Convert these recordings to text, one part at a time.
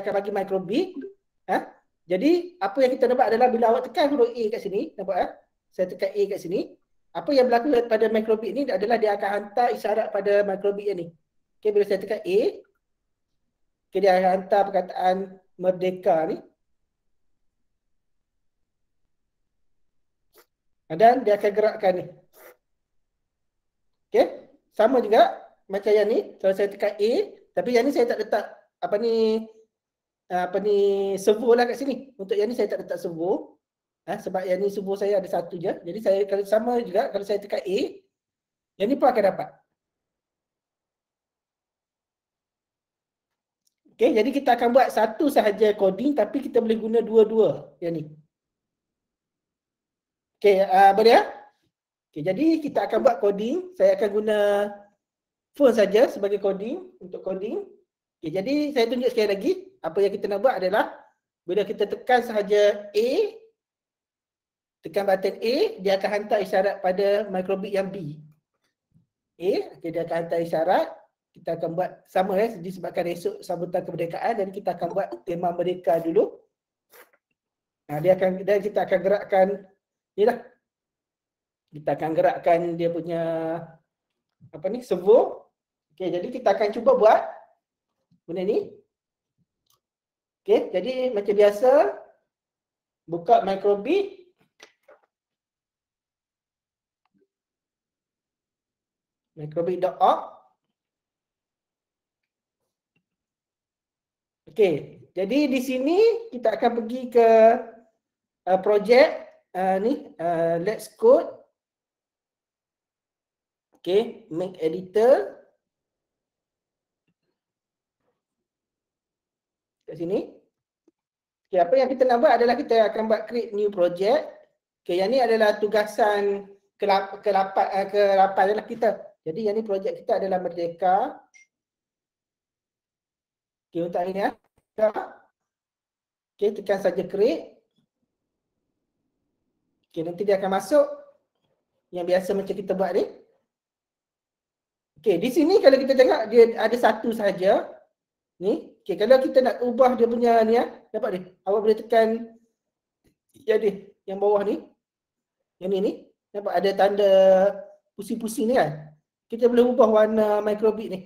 akan bagi microbit. Jadi apa yang kita nampak adalah bila awak tekan huruf A kat sini, nampak saya tekan A kat sini, apa yang berlaku pada microbit ni adalah dia akan hantar isyarat pada microbit yang ni. Okey, bila saya tekan A, okay, dia akan hantar perkataan merdeka ni. Dan dia akan gerakkan ni. Okey, sama juga macam yang ni, kalau saya tekan A, tapi yang ni saya tak letak apa ni servo lah kat sini. Untuk yang ni saya tak letak servo. Sebab yang ni servo saya ada satu je. Jadi saya kalau sama juga kalau saya tekan A, yang ni pun akan dapat. Okey, jadi kita akan buat satu sahaja coding tapi kita boleh guna dua-dua yang ni. Okey, boleh ya? Okey, jadi kita akan buat coding. Saya akan guna phone saja sebagai coding untuk coding. Okey, jadi saya tunjuk sekali lagi apa yang kita nak buat adalah bila kita tekan sahaja A, tekan button A, dia akan hantar isyarat pada microbit yang B. A, okay, dia akan hantar isyarat. Kita akan buat sama disebabkan esok sambutan kemerdekaan, dan kita akan buat tema merdeka dulu. Dan kita akan gerakkan ni lah. Kita akan gerakkan dia punya apa ni, servo. Okey, jadi kita akan cuba buat benda ni. Okey, jadi macam biasa buka microbit. Microbit.org. Okey, jadi di sini kita akan pergi ke projek ni, let's code. Okey, make editor. Kat sini. Okey, apa yang kita nak buat adalah kita akan buat create new project. Okey, yang ni adalah tugasan ke-8 adalah kita. Jadi yang ni projek kita adalah Merdeka. Okey, untuk hari ni okey, tekan saja create. Okey, nanti dia akan masuk yang biasa macam kita buat ni. Okey, di sini kalau kita tengok dia ada satu sahaja. Ni, okey, kalau kita nak ubah dia punya ni dapat dia. Awak boleh tekan yang bawah ni. Yang ni nampak ada tanda pusing-pusing ni kan. Kita boleh ubah warna microbit ni.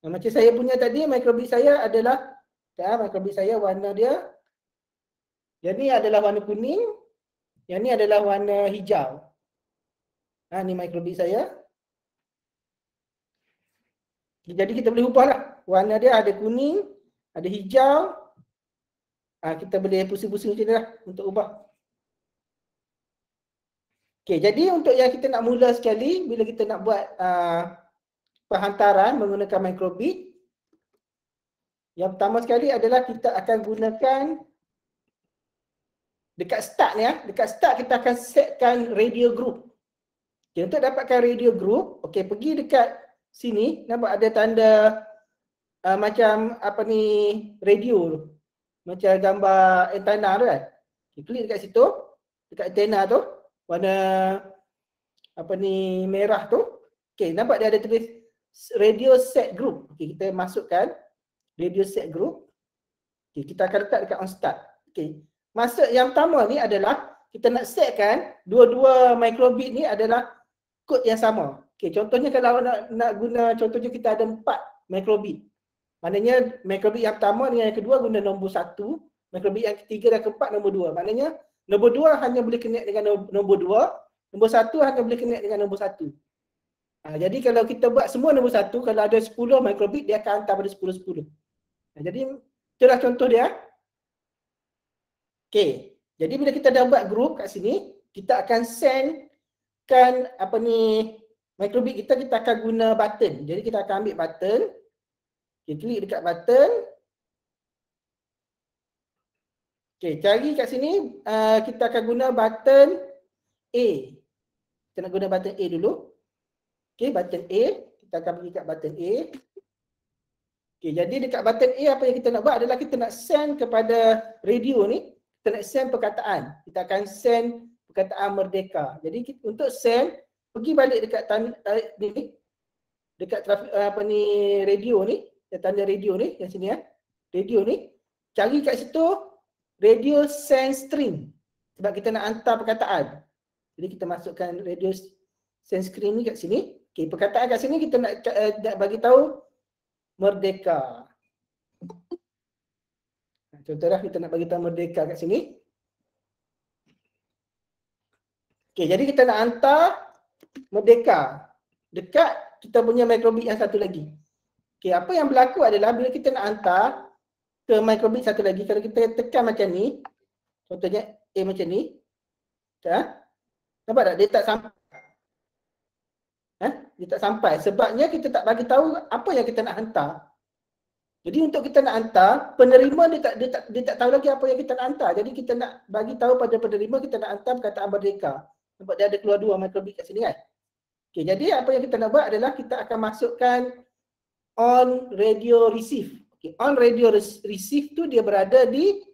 Macam saya punya tadi, microbit saya adalah microbit saya warna dia. Yang ni adalah warna kuning. Yang ni adalah warna hijau. Ni microbit saya. Jadi kita boleh ubah lah. Warna dia ada kuning, ada hijau. Kita boleh pusing-pusing macam ni lah untuk ubah. Okey, jadi untuk yang kita nak mula sekali, bila kita nak buat penghantaran menggunakan microbit, yang pertama sekali adalah kita akan gunakan dekat start ni dekat start kita akan setkan radio group. Okay, untuk dapatkan radio group, okey, pergi dekat sini, nampak ada tanda macam apa ni, radio tu. Macam gambar antena tu kan. Okay, klik dekat situ, dekat antena tu, warna apa ni, merah tu. Okey, nampak dia ada tulis radio set group. Okey, kita masukkan radio set group. Okey, kita akan letak dekat on start. Okey. Maksud yang pertama ni adalah kita nak setkan dua-dua microbit ni adalah kod yang sama. Okey, contohnya kalau nak guna, contohnya kita ada 4 microbit. Maknanya microbit yang pertama dengan yang kedua guna nombor 1, microbit yang ketiga dan keempat nombor 2. Maknanya nombor 2 hanya boleh connect dengan nombor 2, nombor 1 hanya boleh connect dengan nombor 1. Jadi kalau kita buat semua nombor 1, kalau ada 10 microbit dia akan hantar pada 10-10. Jadi itulah contoh dia. Okey, jadi bila kita dah buat group kat sini, kita akan sendkan apa ni, microbit kita akan guna button. Jadi kita akan ambil button. Okey, klik dekat button. Okey, cari kat sini kita akan guna button A. Kita nak guna button A dulu. Okey, button A, kita akan pergi kat button A. Okey, jadi dekat button A apa yang kita nak buat adalah kita nak send kepada radio ni. Kita nak send perkataan. Kita akan send perkataan merdeka. Jadi untuk send, pergi balik dekat ni, dekat trafik apa ni, radio ni, tanda radio ni yang sini radio ni. cari kat situ radio send string. Sebab kita nak hantar perkataan. Jadi kita masukkan radio send string ni kat sini. Okey, perkataan kat sini kita nak bagi tahu merdeka. Contohlah kita nak bagi tahu merdeka kat sini. Okey, jadi kita nak hantar merdeka dekat kita punya microbit yang satu lagi. Okey, apa yang berlaku adalah bila kita nak hantar ke microbit satu lagi, kalau kita tekan macam ni, contohnya A macam ni, nampak tak? Dia tak sampai. Dia tak sampai. Sebabnya kita tak bagi tahu apa yang kita nak hantar. Jadi untuk kita nak hantar, penerima dia tak tahu lagi apa yang kita nak hantar. Jadi kita nak bagi tahu pada penerima kita nak hantar perkataan merdeka. Nampak dia ada keluar dua microbit kat sini kan? Okey, jadi apa yang kita nak buat adalah kita akan masukkan on radio receive. Okey, on radio receive tu dia berada di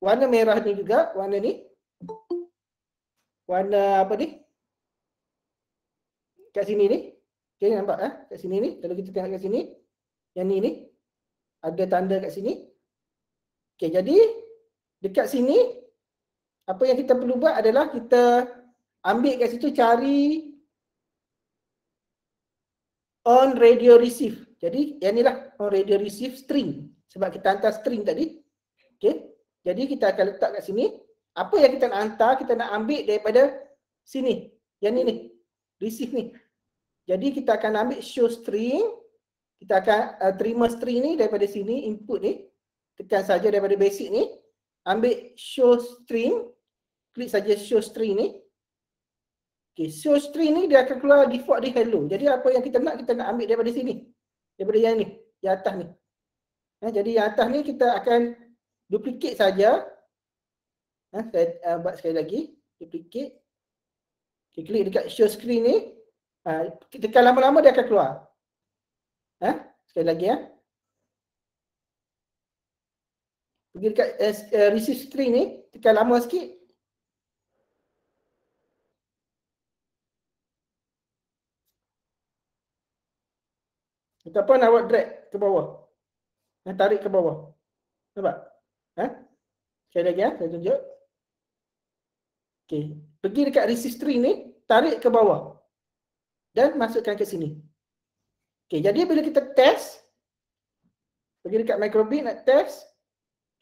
warna merah ni juga, warna ni. Warna apa ni? Kat sini ni. Okey, nampak kat sini ni. Kalau kita tengok kat sini, yang ni ada tanda kat sini. Okey, jadi dekat sini apa yang kita perlu buat adalah kita ambil kat situ cari on radio receive. Jadi yang inilah on radio receive string. Sebab kita hantar string tadi. Okey. Jadi kita akan letak kat sini. Apa yang kita nak hantar, kita nak ambil daripada sini. Yang ni. Receive ni. Jadi kita akan ambil show string. Kita akan terima string ni daripada sini, input ni. Tekan saja daripada basic ni. Ambil show string. Klik saja show string ni. Okay, show string ni dia akan keluar default dia hello. Jadi apa yang kita nak ambil daripada sini. Daripada yang ni, yang atas ni. Jadi yang atas ni kita akan duplicate saja. Saya buat sekali lagi. Duplicate. Okay, klik dekat show screen ni. Tekan lama-lama dia akan keluar. Sekali lagi pergi dekat receive string ni. Tekan lama sikit. Ataupun awak drag ke bawah. Tarik ke bawah. Nampak? Sekali lagi saya tunjuk. Okey, pergi dekat receive string ni, tarik ke bawah. Dan masukkan ke sini. Okey, jadi bila kita test, pergi dekat microbit nak test,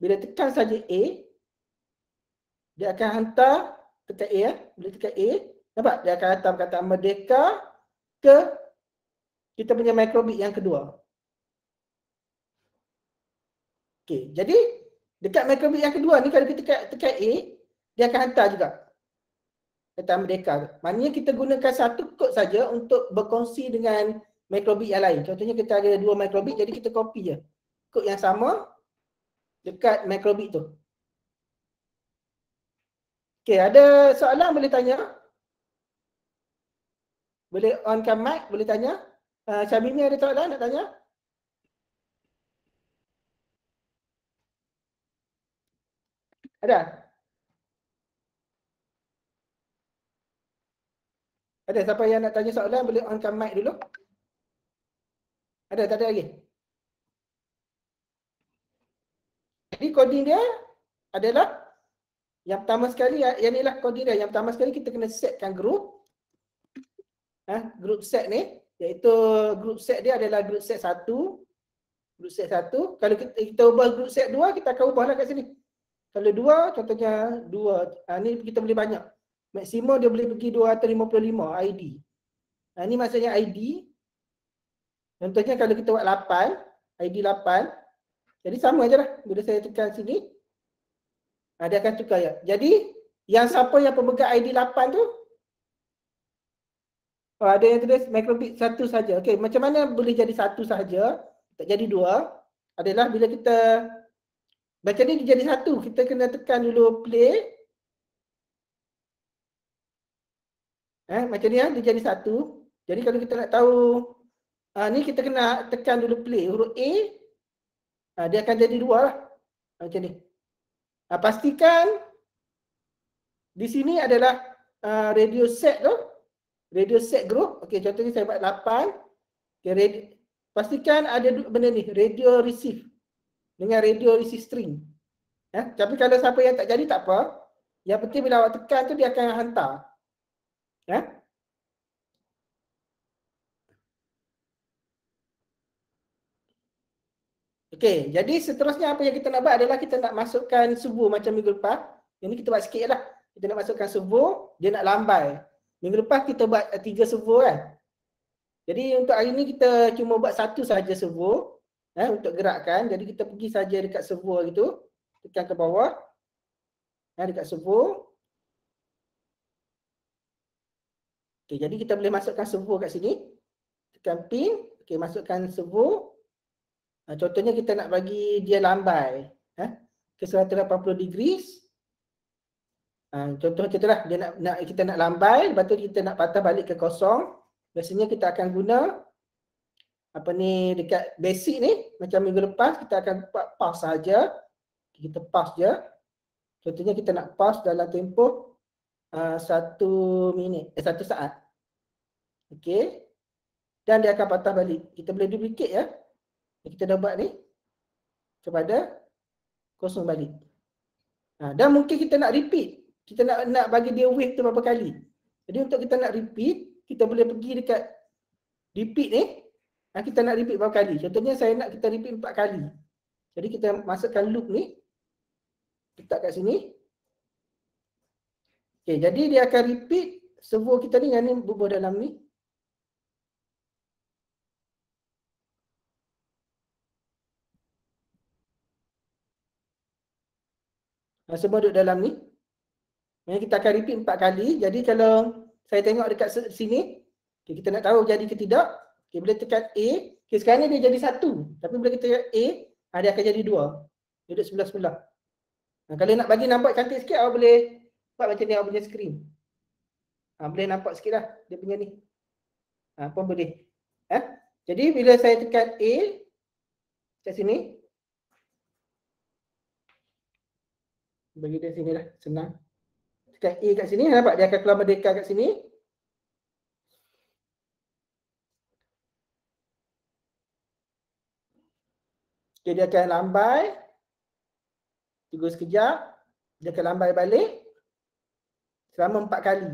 bila tekan saja A, dia akan hantar tekan A bila tekan A, nampak? Dia akan hantar perkataan merdeka ke kita punya microbit yang kedua. Okey, jadi dekat microbit yang kedua ni kalau kita tekan A, dia akan hantar juga perkataan merdeka. Maknanya kita gunakan satu kod saja untuk berkongsi dengan microbit yang lain. Contohnya kita ada dua microbit, jadi kita copy je kod yang sama dekat microbit tu. Okey, ada soalan boleh tanya? Boleh onkan mic, boleh tanya? Syamimi ada soalan nak tanya? Ada? Ada siapa yang nak tanya soalan boleh onkan mic dulu? Ada, tak ada lagi? Jadi coding dia adalah yang pertama sekali, yang inilah coding dia. Yang pertama sekali kita kena setkan group. Group set ni, iaitu group set dia adalah group set 1. Group set 1. Kalau kita ubah group set 2, kita akan ubahlah kat sini. Kalau 2, contohnya 2. Ni kita boleh banyak. Maksimum dia boleh pergi 255 ID. Ni maksudnya ID. Contohnya kalau kita buat 8, ID 8. Jadi sama je lah. Bila saya tekan sini, dia akan tukar ya. Jadi, yang siapa yang pemegang ID 8 tu, ada yang tulis microbit 1 saja. Okey, macam mana boleh jadi 1 saja, tak jadi 2, adalah bila kita baca ni dia jadi 1, kita kena tekan dulu play. Macam ni dia jadi 1. Jadi kalau kita nak tahu ni kita kena tekan dulu play huruf A. Dia akan jadi 2 lah. Macam ni. Pastikan di sini adalah radio set tu. Radio set group. Okey, contohnya saya buat 8. Okay, pastikan ada benda ni, radio receive. dengan radio receive string. Tapi kalau siapa yang tak jadi tak apa. Yang penting bila awak tekan tu dia akan hantar. Okey, jadi seterusnya apa yang kita nak buat adalah kita nak masukkan servo macam minggu lepas. Yang ni kita buat sikit lah. Kita nak masukkan servo, dia nak lambai. Minggu lepas kita buat 3 servo kan. Jadi untuk hari ni kita cuma buat satu saja servo untuk gerakkan. Jadi kita pergi saja dekat servo gitu. Tekan ke bawah. Dekat servo. Okey, jadi kita boleh masukkan servo kat sini. Tekan pin. Okey, masukkan servo. Contohnya kita nak bagi dia lambai ke 180 degrees. Contoh kita lah, dia nak kita nak lambai, lepas tu kita nak patah balik ke kosong. Biasanya kita akan guna apa ni dekat basic ni, macam minggu lepas kita akan buat pause saja. Kita pause je. Contohnya kita nak pause dalam tempoh 1 minit, 1 saat. Okey. Dan dia akan patah balik. Kita boleh duplicate ya. Kita dah buat ni kepada kosong balik. Dan mungkin kita nak repeat. Kita nak bagi dia wave tu berapa kali. Jadi untuk kita nak repeat, kita boleh pergi dekat repeat ni. Kita nak repeat berapa kali. Contohnya saya nak kita repeat 4 kali. Jadi kita masukkan loop ni. Letak kat sini. Okay, jadi dia akan repeat servo kita ni yang ni bubuh dalam ni. Semua duduk dalam ni. Kita akan repeat 4 kali. Jadi kalau saya tengok dekat sini, okay, kita nak tahu jadi ke tidak. Okay, boleh tekan A. Okay, sekarang ni dia jadi 1. Tapi bila kita tekan A, dia akan jadi 2. Duduk sebelah-sebelah. Kalau nak bagi nampak cantik sikit, awak boleh buat macam ni awak punya skrin. Boleh nampak sikit lah dia punya ni. Pun boleh. Jadi bila saya tekan A, kat sini. Bagi dia sini lah, senang. Tekan A kat sini, nampak dia akan keluar merdeka kat sini. Okay, dia akan lambai. Tunggu sekejap. Dia akan lambai balik. Selama 4 kali.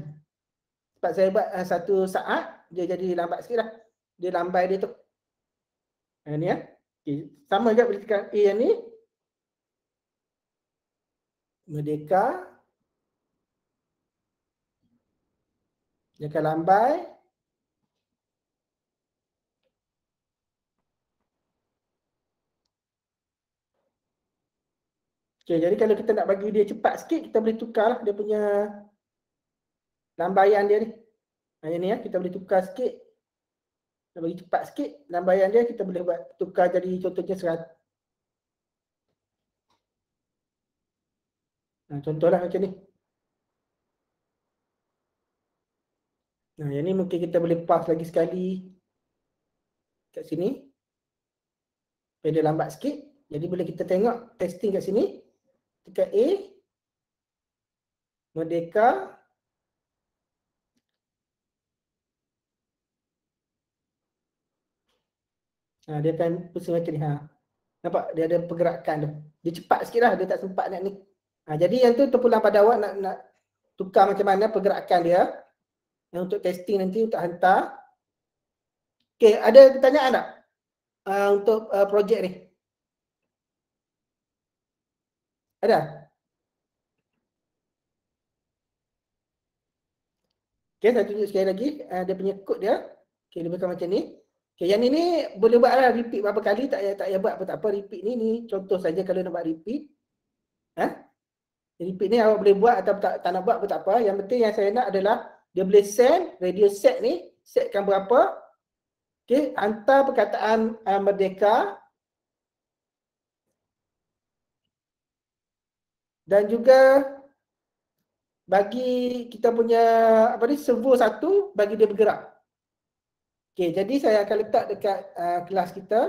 Sebab saya buat 1 saat, dia jadi lambat sikit lah. Dia lambai dia tu. Ni ya. Okay. Sama juga boleh tekan A yang ni. Merdeka. Dia akan lambai. Okay, jadi kalau kita nak bagi dia cepat sikit, kita boleh tukar lah dia punya lambaian dia ni. Yang ni ya, kita boleh tukar sikit. Nak bagi cepat sikit, lambaian dia kita boleh buat tukar jadi contohnya 100. Contohlah macam ni. Yang ni mungkin kita boleh pause lagi sekali kat sini. Supaya dia lambat sikit. Jadi bila kita tengok testing kat sini, tekan A, merdeka. Dia akan pusing macam ni. Nampak dia ada pergerakan tu. Dia cepat sikit lah, dia tak sempat nak ni. Jadi yang tu terpulang pada awak nak tukar macam mana pergerakan dia. Untuk testing nanti untuk hantar. Okay, ada pertanyaan tak? Untuk projek ni. Ada? Okay, saya tunjuk sekali lagi. Dia punya kod dia. Okay, dia bukan macam ni. Okay, yang ni boleh buat lah repeat berapa kali. Tak payah buat apa-tak apa. Repeat ni contoh saja kalau nak buat repeat. Repeat ni awak boleh buat atau tak nak buat pun tak apa. Yang penting yang saya nak adalah dia boleh send, radio set ni, setkan berapa. Okay, hantar perkataan merdeka. Dan juga bagi kita punya servo 1 bagi dia bergerak. Okay, jadi saya akan letak dekat kelas kita.